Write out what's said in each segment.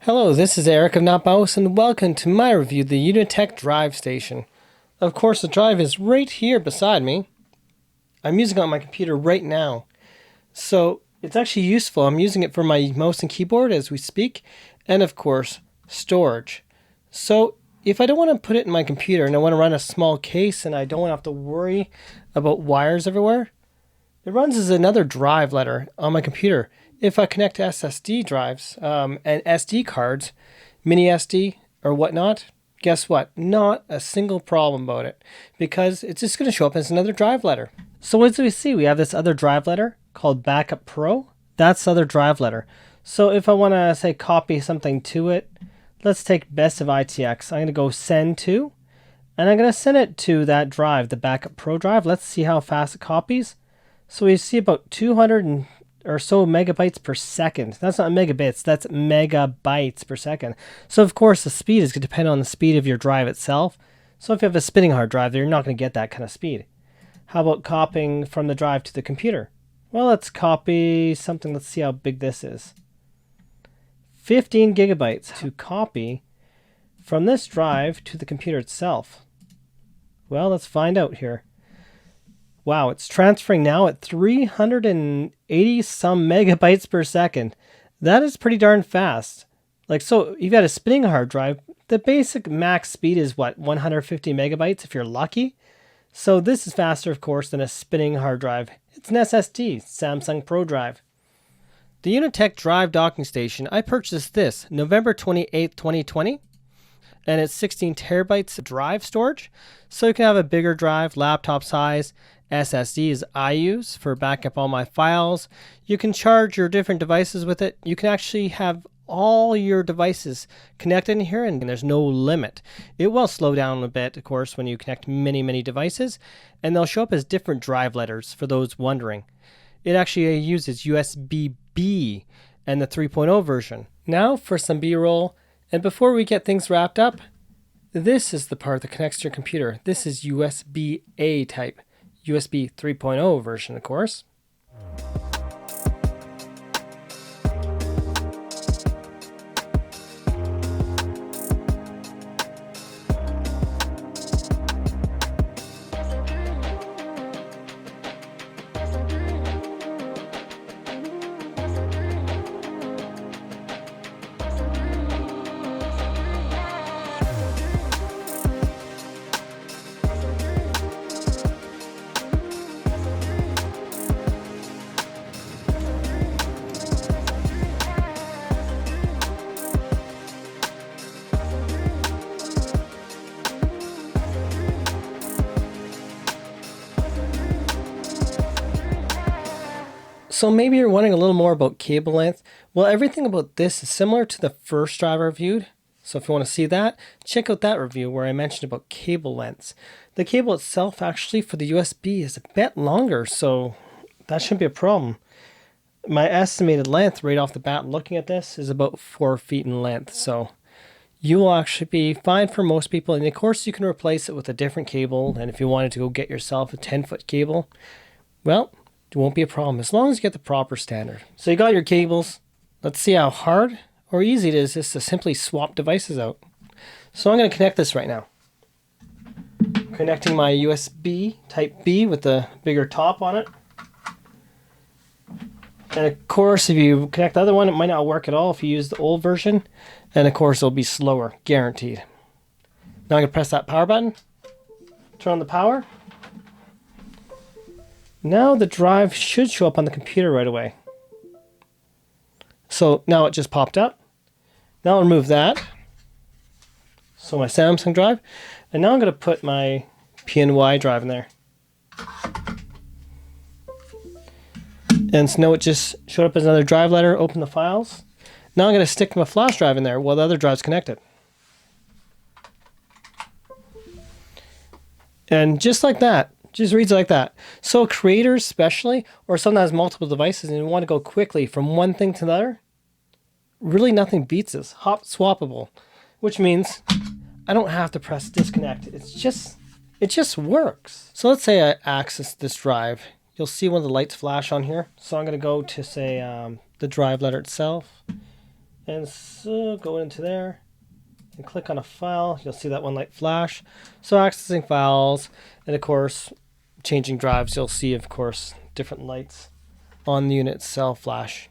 Hello, this is Eric of NotMouse, and welcome to my review of the Unitek Drive Station. Of course, the drive is right here beside me. I'm using it on my computer right now. So, it's actually useful. I'm using it for my mouse and keyboard as we speak, and of course, storage. So, if I don't want to put it in my computer and I want to run a small case and I don't want to have to worry about wires everywhere, it runs as another drive letter on my computer. If I connect SSD drives and SD cards, mini SD or whatnot, guess what? Not a single problem about it because it's just going to show up as another drive letter. So as we see, we have this other drive letter called Backup Pro. That's the other drive letter. So if I want to say copy something to it, let's take Best of ITX. I'm going to go send to, and I'm going to send it to that drive, the Backup Pro drive. Let's see how fast it copies. So we see about 200 or so megabytes per second. That's not megabits, that's megabytes per second. So of course the speed is going to depend on the speed of your drive itself. So if you have a spinning hard drive, you're not going to get that kind of speed. How about copying from the drive to the computer? Well, let's copy something. Let's see how big this is. 15 gigabytes to copy from this drive to the computer itself. Well, let's find out here. Wow, it's transferring now at 380 some megabytes per second. That is pretty darn fast. Like, so you've got a spinning hard drive. The basic max speed is what, 150 megabytes if you're lucky. So this is faster, of course, than a spinning hard drive. It's an SSD, Samsung Pro Drive. The Unitek Drive docking station, I purchased this November 28th, 2020. And it's 16 terabytes of drive storage. So you can have a bigger drive, laptop size. SSD is AEJuice for backup all my files. You can charge your different devices with it. You can actually have all your devices connected in here and there's no limit. It will slow down a bit, of course, when you connect many devices, and they'll show up as different drive letters for those wondering. It actually uses USB-B and the 3.0 version. Now for some B-roll, and before we get things wrapped up, this is the part that connects to your computer. This is USB-A type. USB 3.0 version, of course. So maybe you're wondering a little more about cable length. Well, everything about this is similar to the first drive I reviewed. So if you want to see that, check out that review where I mentioned about cable lengths. The cable itself actually for the USB is a bit longer, so that shouldn't be a problem. My estimated length right off the bat looking at this is about 4 feet in length. So you will actually be fine for most people. And of course you can replace it with a different cable. And if you wanted to go get yourself a 10-foot cable, well, it won't be a problem as long as you get the proper standard. So you got your cables. Let's see how hard or easy it is just to simply swap devices out. So I'm going to connect this right now. Connecting my USB type B with the bigger top on it. And of course, if you connect the other one, it might not work at all if you use the old version. And of course, it'll be slower, guaranteed. Now I'm going to press that power button. Turn on the power. Now the drive should show up on the computer right away. So now it just popped up. Now I'll remove that. So my Samsung drive. And now I'm going to put my PNY drive in there. And so now it just showed up as another drive letter. Open the files. Now I'm going to stick my flash drive in there while the other drive's connected. And just like that. Just reads like that. So creators especially, or someone that has multiple devices and you want to go quickly from one thing to another, really nothing beats this. Hot swappable, which means I don't have to press disconnect. It just works. So let's say I access this drive. You'll see one of the lights flash on here. So I'm going to go to say the drive letter itself. And so go into there and click on a file. You'll see that one light flash. So accessing files, and of course, changing drives, you'll see, of course, different lights on the unit itself flash.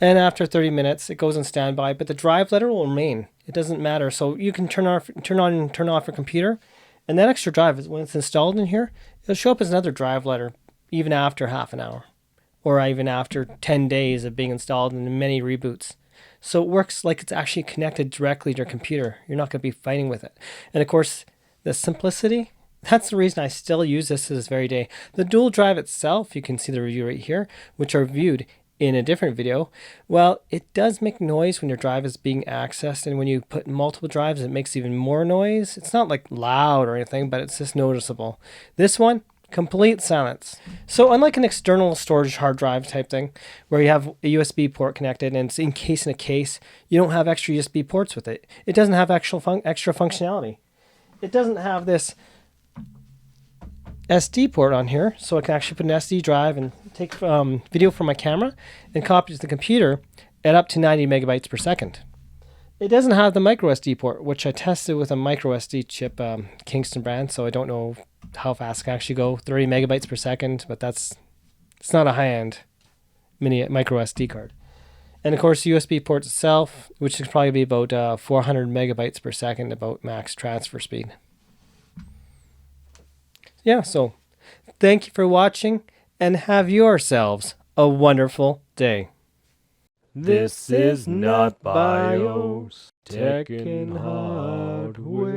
And after 30 minutes, it goes on standby, but the drive letter will remain. It doesn't matter. So you can turn on and turn off your computer, and that extra drive, when it's installed in here, it'll show up as another drive letter even after half an hour, or even after 10 days of being installed in many reboots. So it works like it's actually connected directly to your computer. You're not going to be fighting with it. And of course, the simplicity, that's the reason I still use this to this very day. The dual drive itself, you can see the review right here, which are reviewed in a different video. Well, it does make noise when your drive is being accessed, and when you put multiple drives, it makes even more noise. It's not like loud or anything, but it's just noticeable. This one, complete silence. So unlike an external storage hard drive type thing, where you have a USB port connected and it's encased in a case, you don't have extra USB ports with it. It doesn't have extra functionality. It doesn't have this SD port on here, so I can actually put an SD drive and take video from my camera and copy it to the computer at up to 90 megabytes per second. It doesn't have the micro SD port, which I tested with a micro SD chip, Kingston brand, so I don't know how fast it can actually go, 30 megabytes per second, but it's not a high-end micro SD card. And of course, the USB port itself, which would probably be about 400 megabytes per second, about max transfer speed. Yeah, so thank you for watching, and have yourselves a wonderful day. This is not BIOS, tech and hardware.